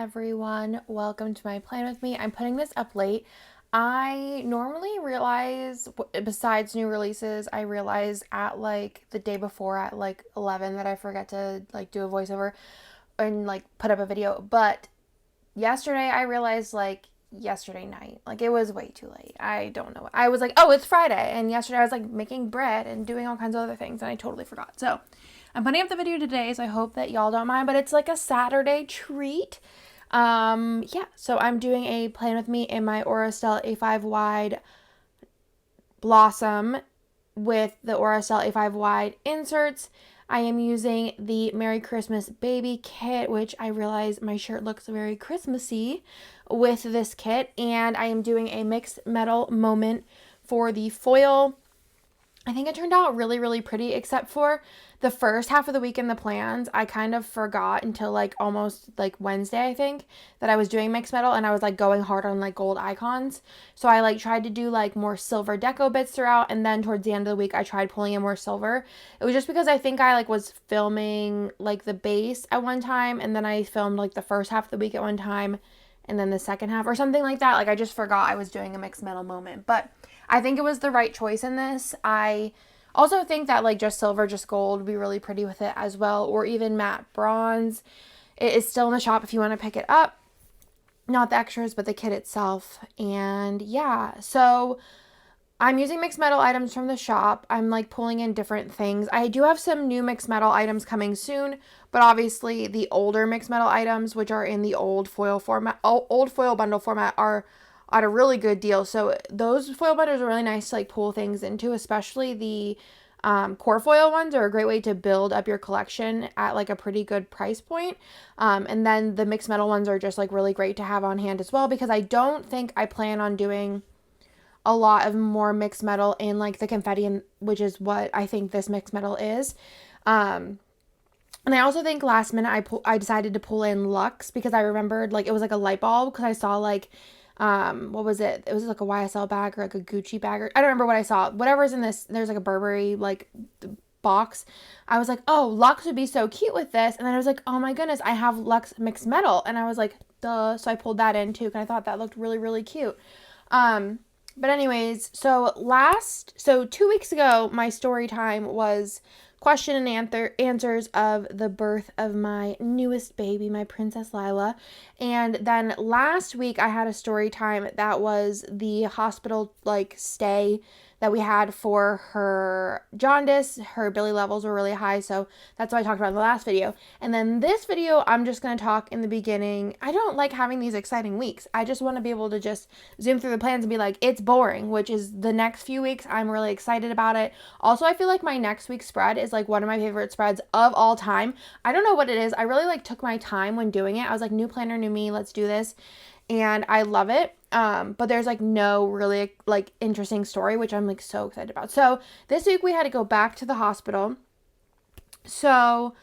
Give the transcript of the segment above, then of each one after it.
everyone. Welcome to my plan with me. I'm putting this up late. I normally realize, besides new releases, I realize at like the day before at like 11 that I forget to like do a voiceover and like put up a video. But yesterday I realized like yesterday night, like it was way too late. I don't know. I was like, oh, it's Friday. And yesterday I was like making bread and doing all kinds of other things and I totally forgot. So I'm putting up the video today, so I hope that y'all don't mind, but it's like a Saturday treat. Yeah, so I'm doing a plan with me in my Aurastell A5 wide Blossom with the Aurastell A5 wide inserts. I am using the Merry Christmas Baby kit, which I realize my shirt looks very Christmassy with this kit, and I am doing a mixed metal moment for the foil. I think it turned out really, really pretty, except for the first half of the week in the plans. I kind of forgot until like almost like Wednesday, I think, that I was doing mixed metal and I was like going hard on like gold icons. So I like tried to do like more silver deco bits throughout, and then towards the end of the week I tried pulling in more silver. It was just because I think I like was filming like the base at one time, and then I filmed like the first half of the week at one time and then the second half or something like that. Like I just forgot I was doing a mixed metal moment, but I think it was the right choice in this. I also think that like just silver, just gold would be really pretty with it as well, or even matte bronze. It is still in the shop if you want to pick it up. Not the extras, but the kit itself. And yeah, so I'm using mixed metal items from the shop. I'm like pulling in different things. I do have some new mixed metal items coming soon, but obviously the older mixed metal items, which are in the old foil format, old foil bundle format, are at a really good deal. So those foil bundles are really nice to like pull things into, especially the core foil ones are a great way to build up your collection at like a pretty good price point. And then the mixed metal ones are just like really great to have on hand as well, because I don't think I plan on doing a lot of more mixed metal in like the confetti, and which is what I think this mixed metal is. And I also think last minute I decided to pull in Luxe because I remembered like it was like a light bulb, because I saw like what was it? It was like a YSL bag or like a Gucci bag, or I don't remember what I saw. Whatever's in this, there's like a Burberry like box. I was like, oh, Luxe would be so cute with this. And then I was like, oh my goodness, I have Luxe mixed metal. And I was like, duh. So I pulled that in too, because I thought that looked really, really cute. But anyways, so 2 weeks ago, my story time was question and answers of the birth of my newest baby, my Princess Lila. And then last week I had a story time that was the hospital like stay that we had for her jaundice. Her Billy levels were really high, so that's what I talked about in the last video. And then this video, I'm just going to talk in the beginning. I don't like having these exciting weeks. I just want to be able to just zoom through the plans and be like, it's boring, which is the next few weeks. I'm really excited about it. Also, I feel like my next week's spread is like one of my favorite spreads of all time. I don't know what it is. I really like took my time when doing it. I was like, new planner, new me, let's do this. And I love it. But there's like no really like interesting story, which I'm like so excited about. So this week we had to go back to the hospital. So,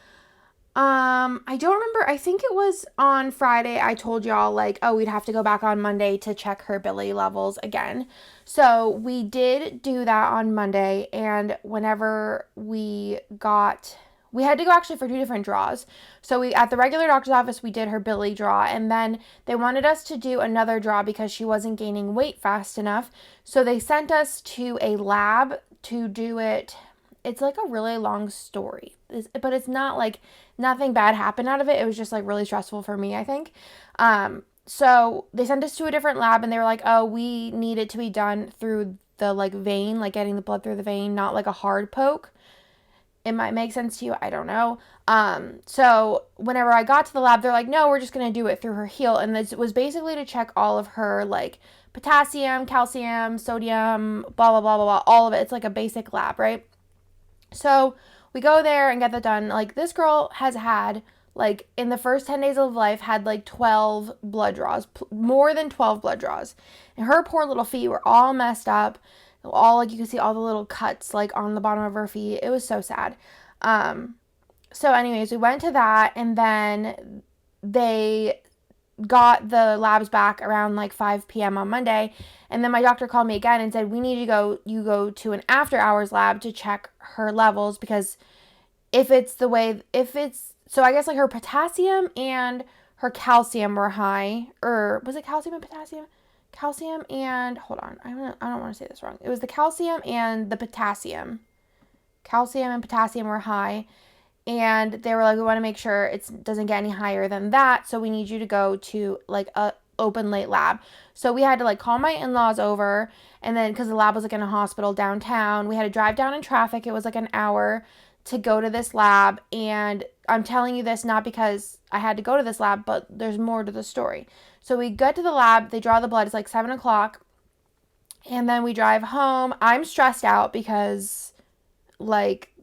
I don't remember. I think it was on Friday. I told y'all like, oh, we'd have to go back on Monday to check her Billy levels again. So we did do that on Monday. And whenever we had to go actually for 2 different draws. So at the regular doctor's office, we did her Billy draw, and then they wanted us to do another draw because she wasn't gaining weight fast enough. So they sent us to a lab to do it. It's like a really long story, but it's not like nothing bad happened out of it. It was just like really stressful for me, I think. So they sent us to a different lab, and they were like, oh, we need it to be done through the like vein, like getting the blood through the vein, not like a hard poke. It might make sense to you. I don't know. So whenever I got to the lab, they're like, no, we're just going to do it through her heel. And this was basically to check all of her like potassium, calcium, sodium, blah, blah, blah, blah, blah, all of it. It's like a basic lab, right? So we go there and get that done. Like this girl has had like in the first 10 days of life had like 12 blood draws, more than 12 blood draws. And her poor little feet were all messed up. All like you can see all the little cuts like on the bottom of her feet. It was so sad. So anyways, we went to that, and then they got the labs back around like 5 p.m. on Monday. And then my doctor called me again and said, we need to go to an after hours lab to check her levels, because so I guess like her potassium and her calcium were high, or was it calcium and potassium? Calcium and, hold on, I don't want to say this wrong. It was the calcium and the potassium. Calcium and potassium were high, and they were like, we want to make sure it doesn't get any higher than that, so we need you to go to like a open late lab. So we had to like call my in-laws over, and then because the lab was like in a hospital downtown, we had to drive down in traffic. It was like an hour to go to this lab, and I'm telling you this not because I had to go to this lab, but there's more to the story. So we get to the lab, they draw the blood, it's like 7 o'clock, and then we drive home. I'm stressed out because like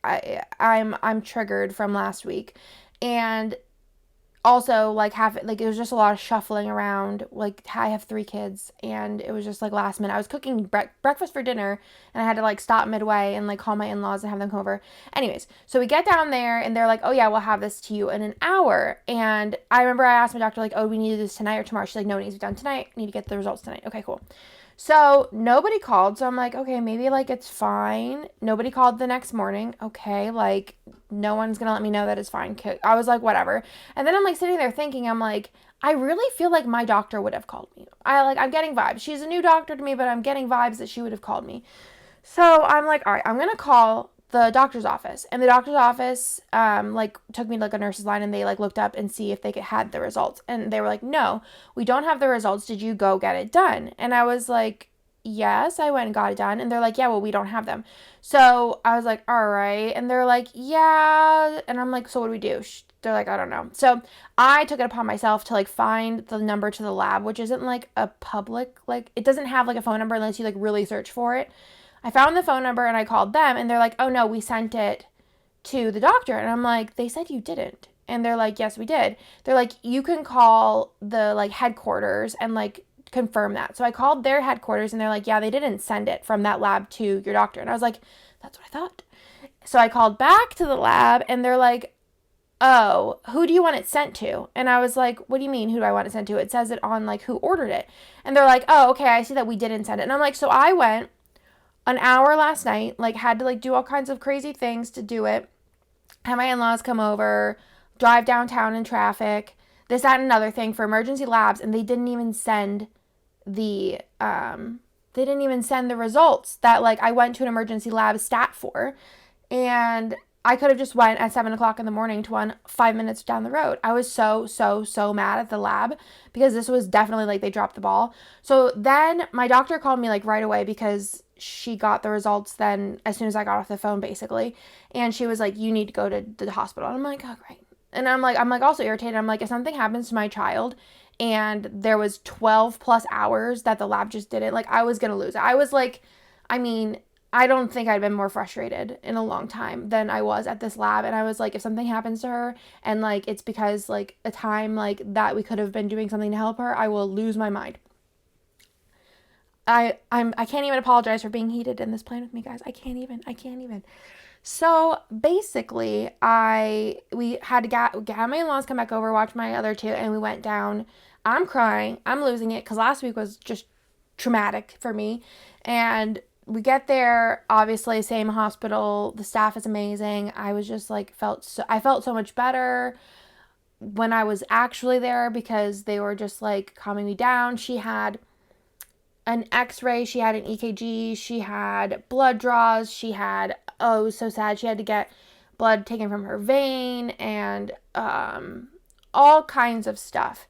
I'm triggered from last week, and also like it was just a lot of shuffling around. Like I have 3 kids, and it was just like last minute. I was cooking breakfast for dinner, and I had to like stop midway and like call my in-laws and have them come over. Anyways, so we get down there, and they're like, oh yeah, we'll have this to you in an hour. And I remember I asked my doctor like, oh, we need to do this tonight or tomorrow? She's like, no, it needs to be done tonight. I need to get the results tonight. Okay, cool. So nobody called. So I'm like, okay, maybe like it's fine. Nobody called the next morning. Okay, like no one's gonna let me know that it's fine. I was like, whatever. And then I'm like sitting there thinking, I'm like, I really feel like my doctor would have called me. I'm getting vibes. She's a new doctor to me, but I'm getting vibes that she would have called me. So I'm like, all right, I'm gonna call the doctor's office. And the doctor's office like took me to like a nurse's line, and they like looked up and see if they had the results. And they were like, no, we don't have the results. Did you go get it done? And I was like, yes, I went and got it done. And they're like, yeah, well, we don't have them. So I was like, all right. And they're like, yeah. And I'm like, so what do we do? They're like, I don't know. So I took it upon myself to like find the number to the lab, which isn't like a public, like it doesn't have like a phone number unless you like really search for it. I found the phone number and I called them, and they're like, oh no, we sent it to the doctor. And I'm like, they said you didn't. And they're like, yes, we did. They're like, you can call the like headquarters and like confirm that. So I called their headquarters, and they're like, yeah, they didn't send it from that lab to your doctor. And I was like, that's what I thought. So I called back to the lab, and they're like, oh, who do you want it sent to? And I was like, what do you mean, who do I want it sent to? It says it on like who ordered it. And they're like, oh, okay, I see that we didn't send it. And I'm like, so I went an hour last night, like had to like do all kinds of crazy things to do it. Had my in-laws come over, drive downtown in traffic, this, that, and another thing for emergency labs, and they didn't even send the results that like I went to an emergency lab stat for. And I could have just went at 7 o'clock in the morning to one 5 minutes down the road. I was so mad at the lab because this was definitely like they dropped the ball. So then my doctor called me like right away because she got the results then as soon as I got off the phone basically. And she was like, you need to go to the hospital. And I'm like, oh, great. And I'm like also irritated. I'm like, if something happens to my child and there was 12 plus hours that the lab just didn't, like I was going to lose it. I was like, I mean, I don't think I'd been more frustrated in a long time than I was at this lab. And I was like, if something happens to her and like it's because like a time like that we could have been doing something to help her, I will lose my mind. I can't even apologize for being heated in this plane with me, guys. I can't even. So basically, we had to get my in-laws come back over, watch my other 2, and we went down. I'm crying. I'm losing it because last week was just traumatic for me. And we get there, obviously, same hospital. The staff is amazing. I was just like, I felt so much better when I was actually there because they were just like calming me down. She had an x-ray, she had an EKG, she had blood draws, she had, oh, it was so sad, she had to get blood taken from her vein and all kinds of stuff.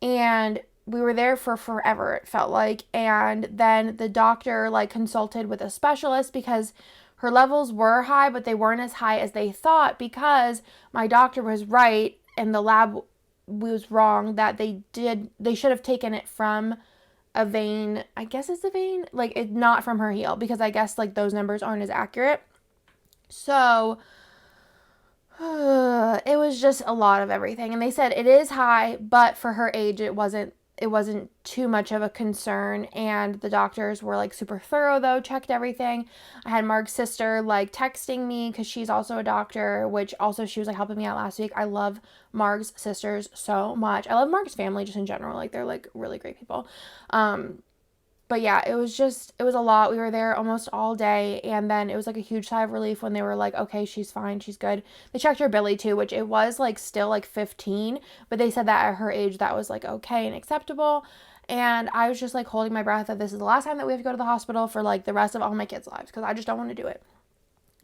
And we were there for forever, it felt like. And then the doctor like consulted with a specialist because her levels were high, but they weren't as high as they thought because my doctor was right and the lab was wrong that they should have taken it from a vein. I guess it's a vein, like it's not from her heel because I guess like those numbers aren't as accurate. So it was just a lot of everything. And they said it is high, but for her age, it wasn't too much of a concern. And the doctors were like super thorough though, checked everything. I had Mark's sister like texting me because she's also a doctor, which also she was like helping me out last week. I love Mark's sisters so much. I love Mark's family just in general. Like they're like really great people. But yeah, it was a lot. We were there almost all day, and then it was like a huge sigh of relief when they were like, okay, she's fine, she's good. They checked her Billy too, which it was like still like 15, but they said that at her age that was like okay and acceptable. And I was just like holding my breath that this is the last time that we have to go to the hospital for like the rest of all my kids' lives, because I just don't want to do it.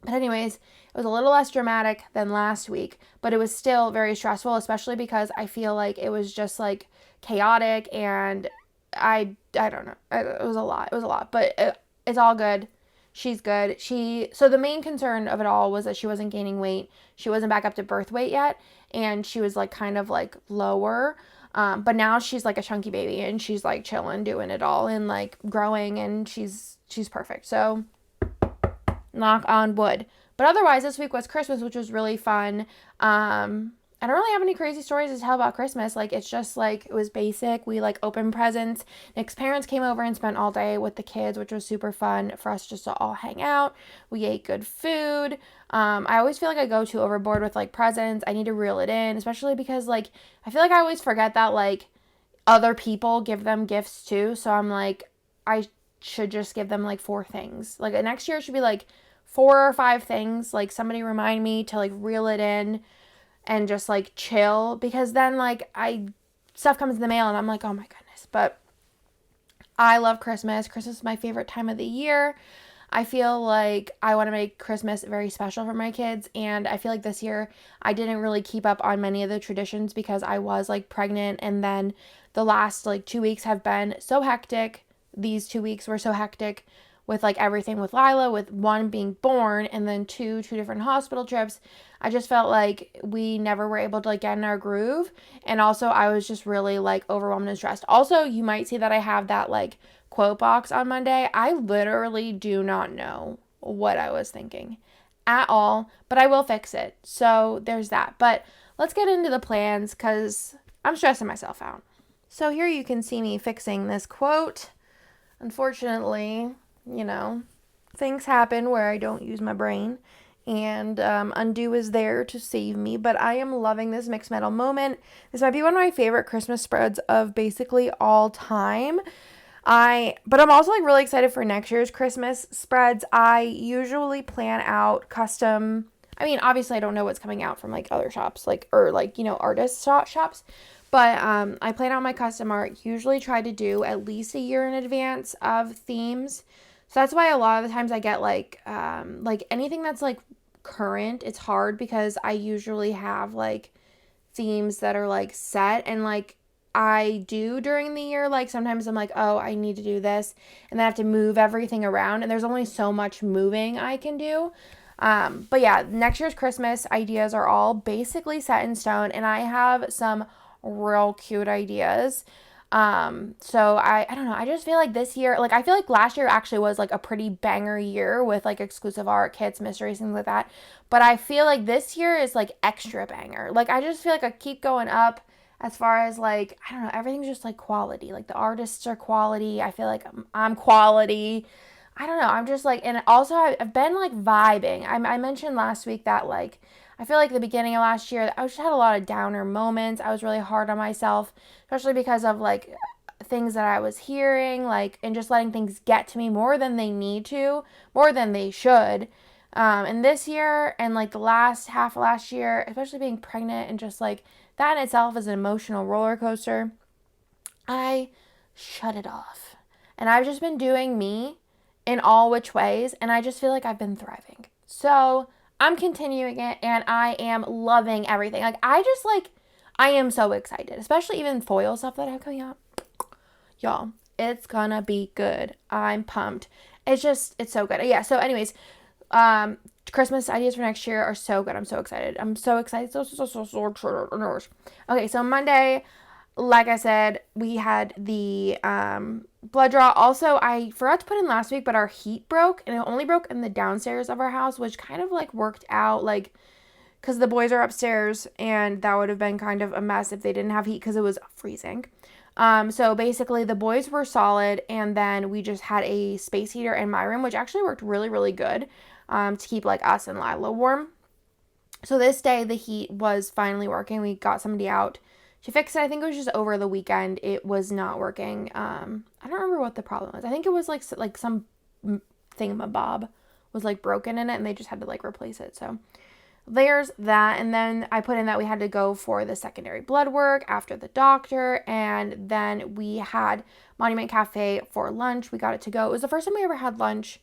But anyways, it was a little less dramatic than last week, but it was still very stressful, especially because I feel like it was just like chaotic, and I don't know. It was a lot. It was a lot, but it's all good. She's good. So the main concern of it all was that she wasn't gaining weight. She wasn't back up to birth weight yet, and she was like kind of like lower. But now she's like a chunky baby, and she's like chilling, doing it all, and like growing, and she's perfect. So knock on wood. But otherwise, this week was Christmas, which was really fun. I don't really have any crazy stories to tell about Christmas. Like, it's just like, it was basic. We like opened presents. Nick's parents came over and spent all day with the kids, which was super fun for us just to all hang out. We ate good food. I always feel like I go too overboard with like presents. I need to reel it in, especially because like, I feel like I always forget that like other people give them gifts too. So I'm like, I should just give them like 4 things. Like next year it should be like 4 or 5 things. Like somebody remind me to like reel it in and just like chill, because then like stuff comes in the mail and I'm like, oh my goodness. But I love Christmas. Christmas is my favorite time of the year. I feel like I want to make Christmas very special for my kids, and I feel like this year I didn't really keep up on many of the traditions because I was like pregnant, and then the last like 2 weeks have been so hectic. These 2 weeks were so hectic with like everything with Lila, with 1 being born, and then 2 different hospital trips. I just felt like we never were able to like get in our groove. And also I was just really like overwhelmed and stressed. Also, you might see that I have that like quote box on Monday. I literally do not know what I was thinking at all, but I will fix it. So there's that. But let's get into the plans because I'm stressing myself out. So here you can see me fixing this quote. Unfortunately, things happen where I don't use my brain, and Undo is there to save me. But I am loving this mixed metal moment. This might be one of my favorite Christmas spreads of basically all time. But I'm also like really excited for next year's Christmas spreads. I usually plan out custom. I mean, obviously I don't know what's coming out from like other shops, artist shops. But I plan out my custom art, usually try to do at least a year in advance of themes. So that's why a lot of the times I get like anything that's like current, it's hard because I usually have like themes that are like set, and like I do during the year, like sometimes I'm like, oh, I need to do this, and then I have to move everything around, and there's only so much moving I can do. But yeah, next year's Christmas ideas are all basically set in stone, and I have some real cute ideas. So I don't know, I just feel like this year, like I feel like last year actually was like a pretty banger year with like exclusive art kits, mysteries, things like that, but I feel like this year is like extra banger. Like I just feel like I keep going up as far as like, I don't know, everything's just like quality, like the artists are quality, I feel like I'm quality. I don't know, I'm just like, and also I've been like vibing. I mentioned last week that like I feel like the beginning of last year, I just had a lot of downer moments. I was really hard on myself, especially because of like things that I was hearing, like, and just letting things get to me more than they need to, more than they should. And this year and like the last half of last year, especially being pregnant and just like that in itself is an emotional roller coaster, I shut it off. And I've just been doing me in all which ways, and I just feel like I've been thriving. So I'm continuing it, and I am loving everything. Like, I am so excited, especially even foil stuff that I have coming out. Y'all, it's gonna be good. I'm pumped. It's so good. Yeah, so anyways, Christmas ideas for next year are so good. I'm so excited. I'm so excited. So. Okay, so Monday, like I said, we had the blood draw. Also, I forgot to put in last week, but our heat broke, and it only broke in the downstairs of our house, which kind of like worked out, like, because the boys are upstairs, and that would have been kind of a mess if they didn't have heat because it was freezing. So basically the boys were solid, and then we just had a space heater in my room, which actually worked really, really good to keep like us and Lila warm. So this day the heat was finally working. We got somebody out She fixed it. I think it was just over the weekend. It was not working. I don't remember what the problem was. I think it was like some thingamabob was like broken in it, and they just had to like replace it. So there's that. And then I put in that we had to go for the secondary blood work after the doctor, and then we had Monument Cafe for lunch. We got it to go. It was the first time we ever had lunch.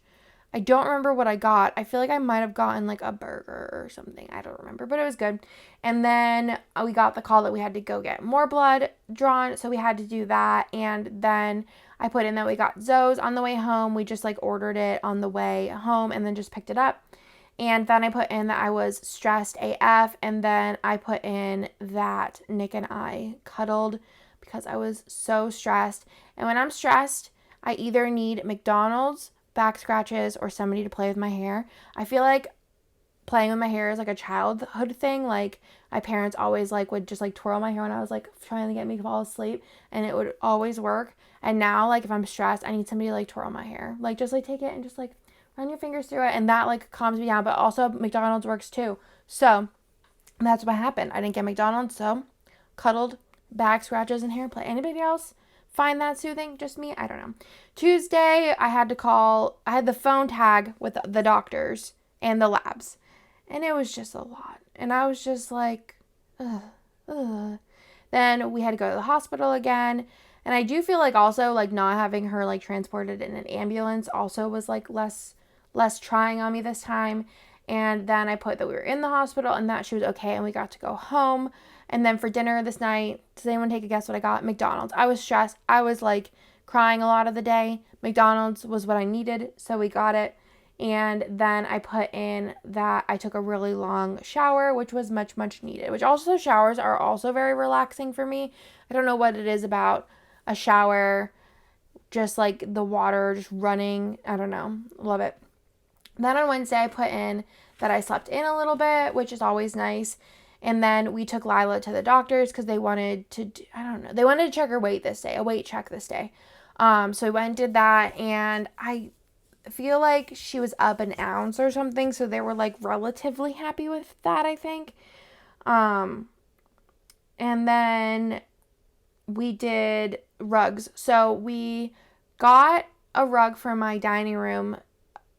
I don't remember what I got. I feel like I might have gotten like a burger or something. I don't remember, but it was good. And then we got the call that we had to go get more blood drawn, so we had to do that. And then I put in that we got Zoe's on the way home. We just like ordered it on the way home and then just picked it up. And then I put in that I was stressed AF, and then I put in that Nick and I cuddled because I was so stressed. And when I'm stressed, I either need McDonald's, back scratches, or somebody to play with my hair. I feel like playing with my hair is like a childhood thing. Like my parents always like would just like twirl my hair when I was like trying to get me to fall asleep, and it would always work. And now like if I'm stressed, I need somebody to like twirl my hair. Like just like take it and just like run your fingers through it, and that like calms me down. But also McDonald's works too. So that's what happened. I didn't get McDonald's, so cuddled, back scratches, and hair play. Anybody else find that soothing? Just me? I don't know. Tuesday, I had the phone tag with the doctors and the labs, and it was just a lot. And I was just like, ugh, ugh. Then we had to go to the hospital again. And I do feel like also like not having her like transported in an ambulance also was like less trying on me this time. And then I put that we were in the hospital and that she was okay and we got to go home. And then for dinner this night, does anyone take a guess what I got? McDonald's. I was stressed. I was like crying a lot of the day. McDonald's was what I needed, so we got it. And then I put in that I took a really long shower, which was much, much needed. Which also, showers are also very relaxing for me. I don't know what it is about a shower, just like the water just running. I don't know. Love it. Then on Wednesday, I put in that I slept in a little bit, which is always nice. And then we took Lila to the doctors because they wanted to, they wanted to check her weight this day, a weight check this day. So we went and did that, and I feel like she was up an ounce or something, so they were like relatively happy with that, I think. And then we did rugs. So we got a rug for my dining room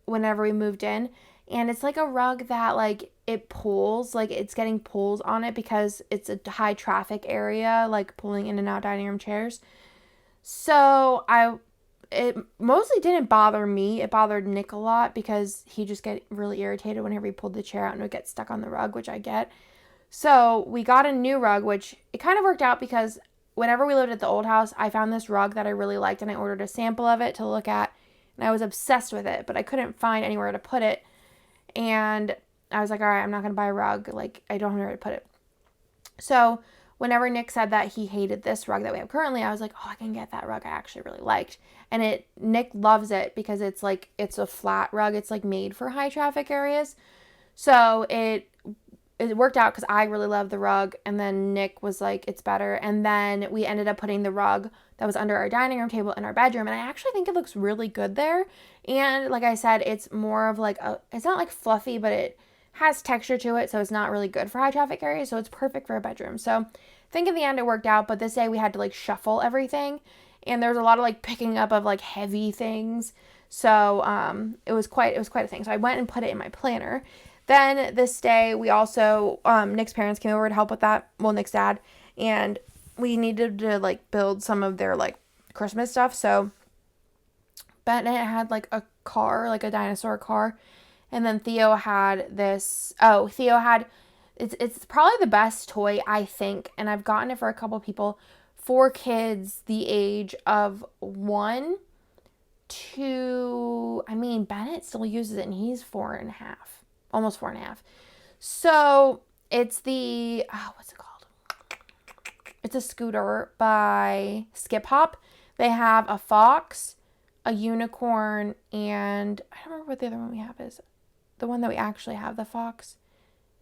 whenever we moved in, and it's like a rug that like it pulls, like it's getting pulls on it because it's a high traffic area, like pulling in and out dining room chairs. So it mostly didn't bother me. It bothered Nick a lot because he just get really irritated whenever he pulled the chair out and it would get stuck on the rug, which I get. So we got a new rug, which it kind of worked out because whenever we lived at the old house, I found this rug that I really liked and I ordered a sample of it to look at, and I was obsessed with it, but I couldn't find anywhere to put it. And I was like, all right, I'm not going to buy a rug. Like, I don't know where to put it. So whenever Nick said that he hated this rug that we have currently, I was like, oh, I can get that rug I actually really liked. And Nick loves it because it's a flat rug. It's like made for high traffic areas. So it worked out because I really love the rug, and then Nick was like, it's better. And then we ended up putting the rug that was under our dining room table in our bedroom, and I actually think it looks really good there. And like I said, it's more of like it's not like fluffy, but it has texture to it, so it's not really good for high traffic areas, so it's perfect for a bedroom. So I think in the end it worked out, but this day we had to like shuffle everything, and there was a lot of like picking up of like heavy things. So it was quite a thing. So I went and put it in my planner. Then this day we also Nick's parents came over to help with that. Well, Nick's dad, and we needed to like build some of their like Christmas stuff. So Bennett had like a car, like a dinosaur car. And then Theo had it's probably the best toy, I think, and I've gotten it for a couple people, for kids the age of 1 to, Bennett still uses it and he's 4.5, almost 4.5. So it's what's it called? It's a scooter by Skip Hop. They have a fox, a unicorn, and I don't remember what the other one we have is. The one that we actually have, the fox.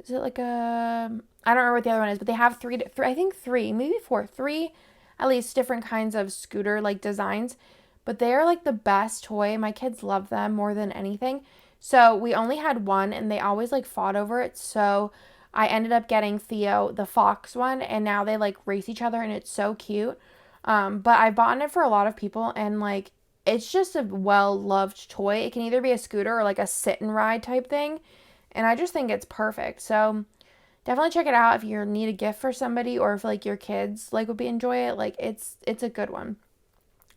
Is it like I don't remember what the other one is, but they have three, maybe four, three at least different kinds of scooter like designs. But they're like the best toy. My kids love them more than anything. So we only had one and they always like fought over it. So I ended up getting Theo the fox one, and now they like race each other, and it's so cute. But I've bought it for a lot of people, and like it's just a well-loved toy. It can either be a scooter or like a sit and ride type thing, and I just think it's perfect. So definitely check it out if you need a gift for somebody, or if like your kids like would enjoy it. Like it's a good one.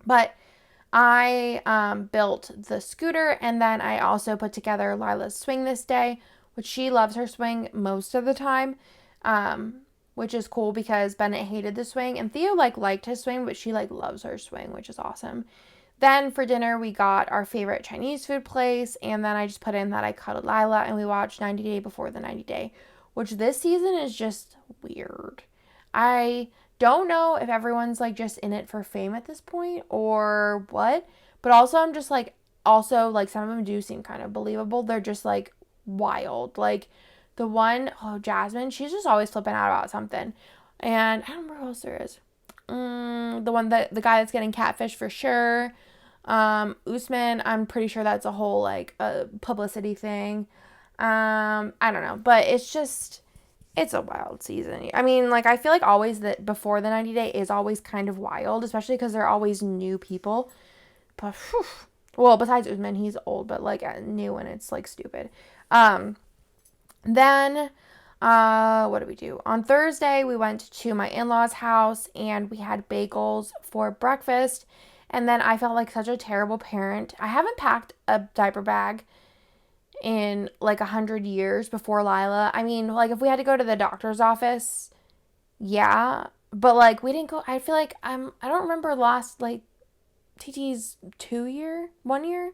But I built the scooter, and then I also put together Lila's swing this day, which she loves her swing most of the time, which is cool because Bennett hated the swing, and Theo liked his swing, but she loves her swing, which is awesome. Then for dinner, we got our favorite Chinese food place, and then I just put in that I cuddled Lila, and we watched 90 Day Before the 90 Day, which this season is just weird. I don't know if everyone's just in it for fame at this point or what, but also I'm just some of them do seem kind of believable. They're just wild. Like the one, Jasmine, she's just always flipping out about something. And I don't remember who else there is. The guy that's getting catfish for sure. Usman, I'm pretty sure that's a whole a publicity thing. I don't know, but it's a wild season. I mean, I feel always that before the 90 day is always kind of wild, especially because they're always new people. But whew, well, besides Usman, he's old, but new, and it's stupid. Then what did we do? On Thursday, we went to my in-laws' house, and we had bagels for breakfast. And then I felt like such a terrible parent. I haven't packed a diaper bag in 100 years before Lila. I mean, if we had to go to the doctor's office, yeah, but we didn't go. I feel I don't remember last TT's 1 year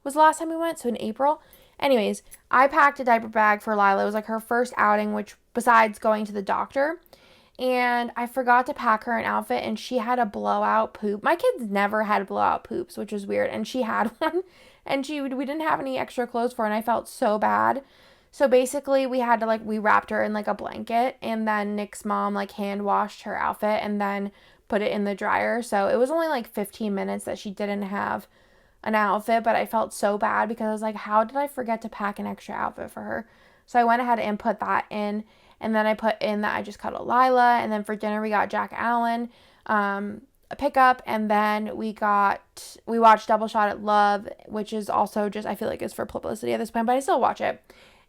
was the last time we went, so in April. Anyways, I packed a diaper bag for Lila. It was her first outing, which besides going to the doctor, and I forgot to pack her an outfit, and she had a blowout poop. My kids never had blowout poops, which was weird, and she had one, and we didn't have any extra clothes for her, and I felt so bad. So basically, we had to we wrapped her in a blanket, and then Nick's mom hand washed her outfit and then put it in the dryer. So it was only 15 minutes that she didn't have an outfit, but I felt so bad because I was how did I forget to pack an extra outfit for her? So I went ahead and put that in, and then I put in that I just cuddled Lila, and then for dinner we got Jack Allen, a pickup, and then we watched Double Shot at Love, which is also just, I feel is for publicity at this point, but I still watch it.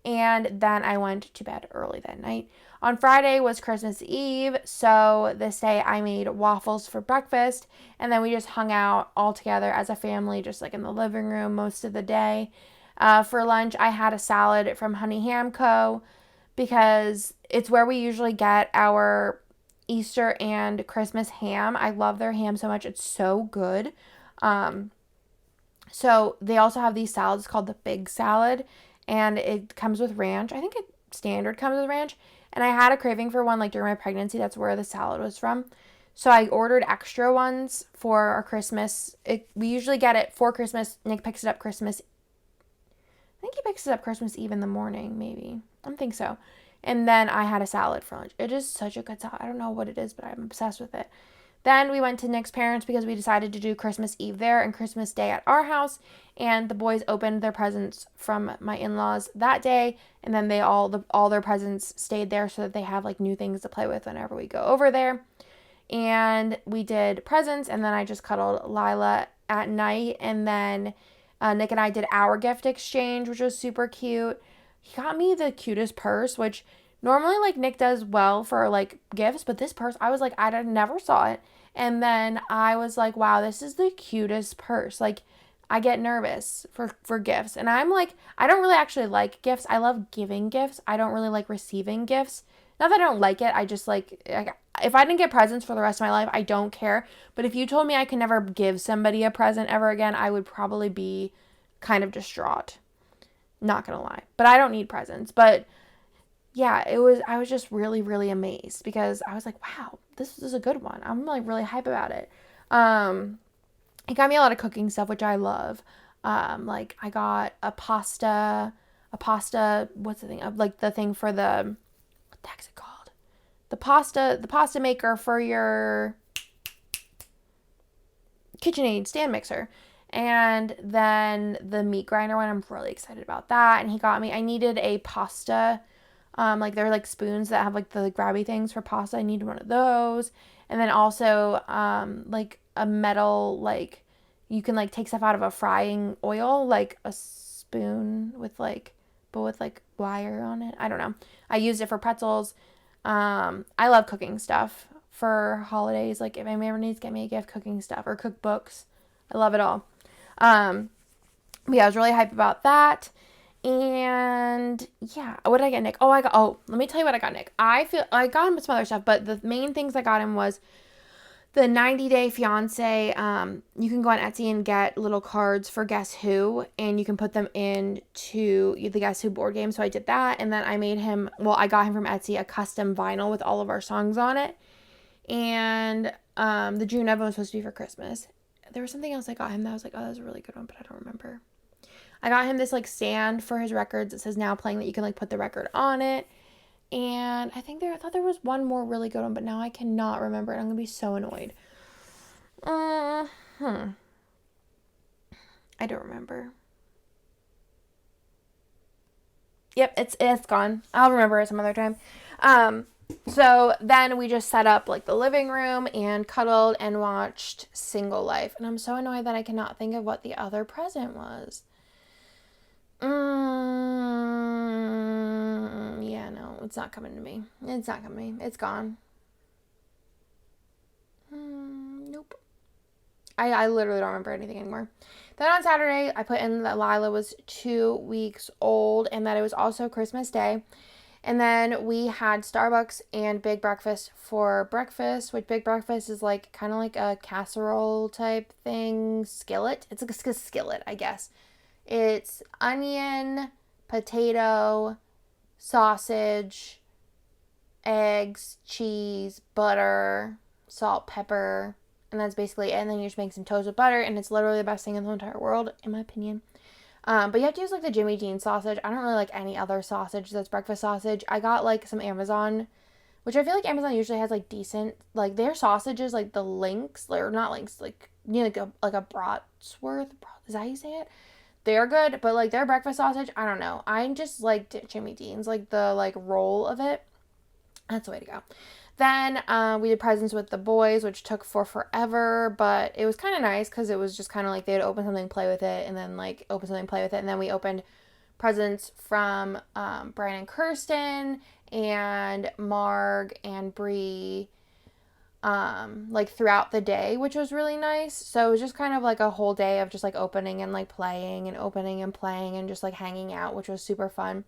And then I went to bed early that night. On Friday was Christmas Eve, so this day I made waffles for breakfast, and then we just hung out all together as a family, just in the living room most of the day. For lunch, I had a salad from Honey Ham Co. because it's where we usually get our Easter and Christmas ham. I love their ham so much. It's so good. So they also have these salads called the Big Salad, and it comes with ranch. I think it standard comes with ranch. And I had a craving for one during my pregnancy. That's where the salad was from. So I ordered extra ones for our Christmas. We usually get it for Christmas. Nick picks it up Christmas. I think he picks it up Christmas Eve in the morning, maybe. I don't think so. And then I had a salad for lunch. It is such a good salad. I don't know what it is, but I'm obsessed with it. Then we went to Nick's parents because we decided to do Christmas Eve there and Christmas Day at our house. And the boys opened their presents from my in-laws that day. And then all their presents stayed there so that they have new things to play with whenever we go over there. And we did presents, and then I just cuddled Lila at night. And then Nick and I did our gift exchange, which was super cute. He got me the cutest purse, which normally Nick does well for gifts, but this purse, I was I never saw it. And then I was wow, this is the cutest purse. I get nervous for gifts, and I'm I don't really actually like gifts. I love giving gifts. I don't really like receiving gifts. Not that I don't like it, I just if I didn't get presents for the rest of my life, I don't care. But if you told me I could never give somebody a present ever again, I would probably be kind of distraught. Not gonna lie. But I don't need presents. But yeah, I was just really, really amazed because I was wow, this is a good one. I'm really hype about it. It got me a lot of cooking stuff, which I love. I got a pasta, what's the thing? The thing for what the heck is it called? The pasta maker for your KitchenAid stand mixer. And then the meat grinder one, I'm really excited about that. And he got me, I needed a pasta Like they're like spoons that have like the grabby things for pasta. I need one of those. And then also like a metal, like you can like take stuff out of a frying oil, like a spoon with like, but with like wire on it. I don't know. I used it for pretzels. I love cooking stuff for holidays. Like if anybody ever needs to get me a gift, cooking stuff or cookbooks, I love it all. But yeah, I was really hyped about that. And yeah, what did I get Nick? Let me tell you what I got Nick. I got him some other stuff, but the main things I got him was the 90 Day Fiance. You can go on Etsy and get little cards for Guess Who, and you can put them into the Guess Who board game. So I did that, and then I got him from Etsy a custom vinyl with all of our songs on it. And the June album was supposed to be for Christmas. There was something else I got him that I was like, oh, that was a really good one, but I don't remember. I got him this like stand for his records. It says now playing, that you can like put the record on it. And I thought there was one more really good one, but now I cannot remember it. I'm gonna be so annoyed. I don't remember. Yep, it's gone. I'll remember it some other time. So then we just set up like the living room and cuddled and watched Single Life. And I'm so annoyed that I cannot think of what the other present was. Yeah, no, it's not coming to me. It's not coming to me. It's gone. Nope. I literally don't remember anything anymore. Then on Saturday, I put in that Lila was 2 weeks old and that it was also Christmas Day. And then we had Starbucks and Big Breakfast for breakfast, which Big Breakfast is like kind of like a casserole type thing, skillet. It's like a skillet, I guess. It's onion, potato, sausage, eggs, cheese, butter, salt, pepper, and that's basically it. And then you just make some toast with butter, and it's literally the best thing in the entire world, in my opinion. But you have to use like the Jimmy Dean sausage. I don't really like any other sausage that's breakfast sausage. I got like some Amazon, which I feel like Amazon usually has like decent, like their sausages, like the Lynx, or not Lynx, like, you know, like a Bratwurst. Is that how you say it? They're good, but like their breakfast sausage, I don't know. I just like Jimmy Dean's, like the like roll of it. That's the way to go. Then we did presents with the boys, which took forever, but it was kind of nice because it was just kind of like they would open something, play with it, and then like open something, play with it, and then we opened presents from Brian and Kirsten and Marg and Bree like throughout the day, which was really nice. So it was just kind of like a whole day of just like opening and like playing and opening and playing and just like hanging out, which was super fun.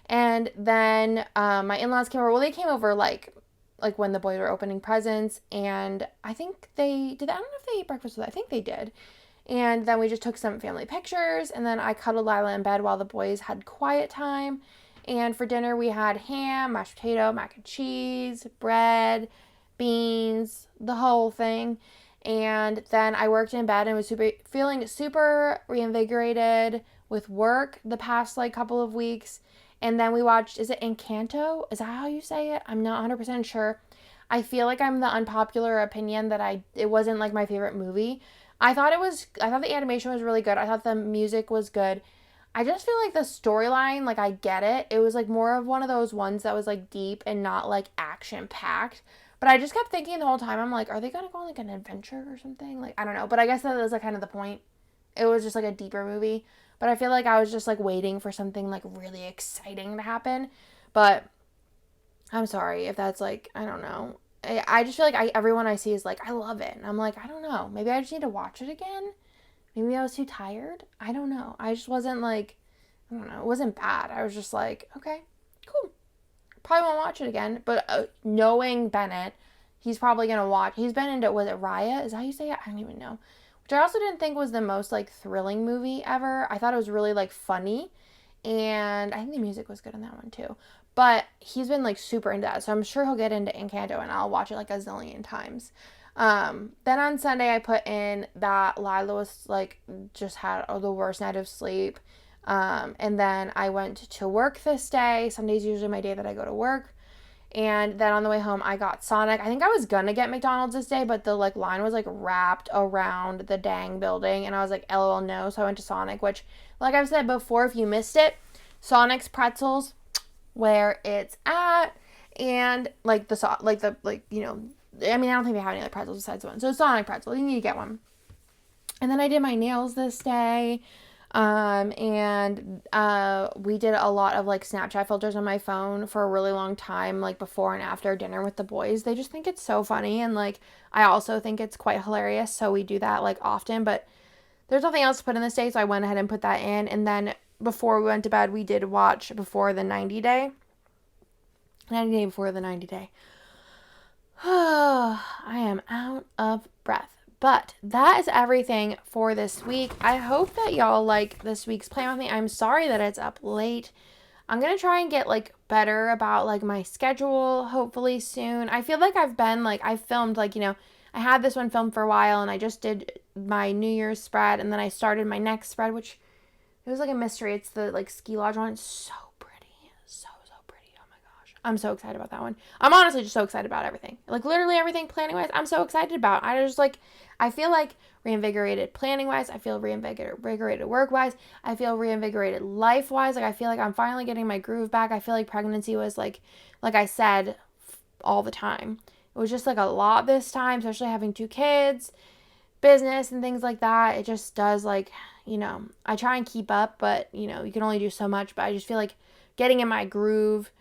And then my in-laws came over. Well, they came over like when the boys were opening presents, and I think they did. I don't know if they ate breakfast with it. I think they did. And then we just took some family pictures, and then I cuddled Lila in bed while the boys had quiet time. And for dinner we had ham, mashed potato, mac and cheese, bread, beans, the whole thing. And then I worked in bed and was feeling super reinvigorated with work the past like couple of weeks. And then we watched, is it Encanto? Is that how you say it? I'm not 100% sure. I feel like I'm the unpopular opinion that it wasn't like my favorite movie. I thought the animation was really good. I thought the music was good. I just feel like the storyline, like I get it. It was like more of one of those ones that was like deep and not like action packed. But I just kept thinking the whole time, I'm like, are they going to go on like an adventure or something? Like, I don't know. But I guess that was like kind of the point. It was just like a deeper movie. But I feel like I was just like waiting for something like really exciting to happen. But I'm sorry if that's like, I don't know. I just feel like everyone I see is like, I love it. And I'm like, I don't know. Maybe I just need to watch it again. Maybe I was too tired. I don't know. I just wasn't like, I don't know. It wasn't bad. I was just like, okay, cool. Probably won't watch it again. But knowing Bennett, he's probably going to watch. He's been into, was it Raya? Is that how you say it? I don't even know. Which I also didn't think was the most like thrilling movie ever. I thought it was really like funny, and I think the music was good in that one too. But he's been like super into that, so I'm sure he'll get into Encanto, and I'll watch it like a zillion times. Then on Sunday I put in that Lila was like just had the worst night of sleep, and then I went to work this day. Sunday's usually my day that I go to work. And then on the way home, I got Sonic. I think I was gonna get McDonald's this day, but the like line was like wrapped around the dang building, and I was like, LOL, no. So I went to Sonic, which, like I've said before, if you missed it, Sonic's pretzels, where it's at, and like the you know, I mean, I don't think they have any other pretzels besides one. So Sonic pretzel, you need to get one. And then I did my nails this day. And we did a lot of like Snapchat filters on my phone for a really long time, like before and after dinner with the boys. They just think it's so funny, and like I also think it's quite hilarious, so we do that like often. But there's nothing else to put in this day, so I went ahead and put that in. And then before we went to bed, we did watch before the 90 day. 90 day before the 90 day. I am out of breath. But that is everything for this week. I hope that y'all like this week's Plan With Me. I'm sorry that it's up late. I'm going to try and get like better about like my schedule hopefully soon. I feel like I filmed like, you know, I had this one filmed for a while, and I just did my New Year's spread, and then I started my next spread, which it was like a mystery. It's the like ski lodge one. It's so pretty. So pretty. Oh my gosh. I'm so excited about that one. I'm honestly just so excited about everything. Like literally everything planning wise, I'm so excited about. I feel like reinvigorated planning wise. I feel reinvigorated work wise. I feel reinvigorated life wise. Like I feel like I'm finally getting my groove back. I feel like pregnancy was like I said all the time. It was just like a lot this time, especially having 2 kids, business and things like that. It just does like, you know, I try and keep up, but you know, you can only do so much. But I just feel like getting in my groove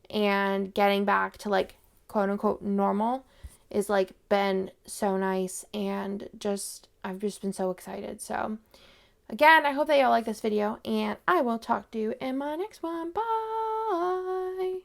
and getting back to like quote unquote normal is like been so nice, and just I've just been so excited. So again, I hope that y'all like this video, and I will talk to you in my next one. Bye.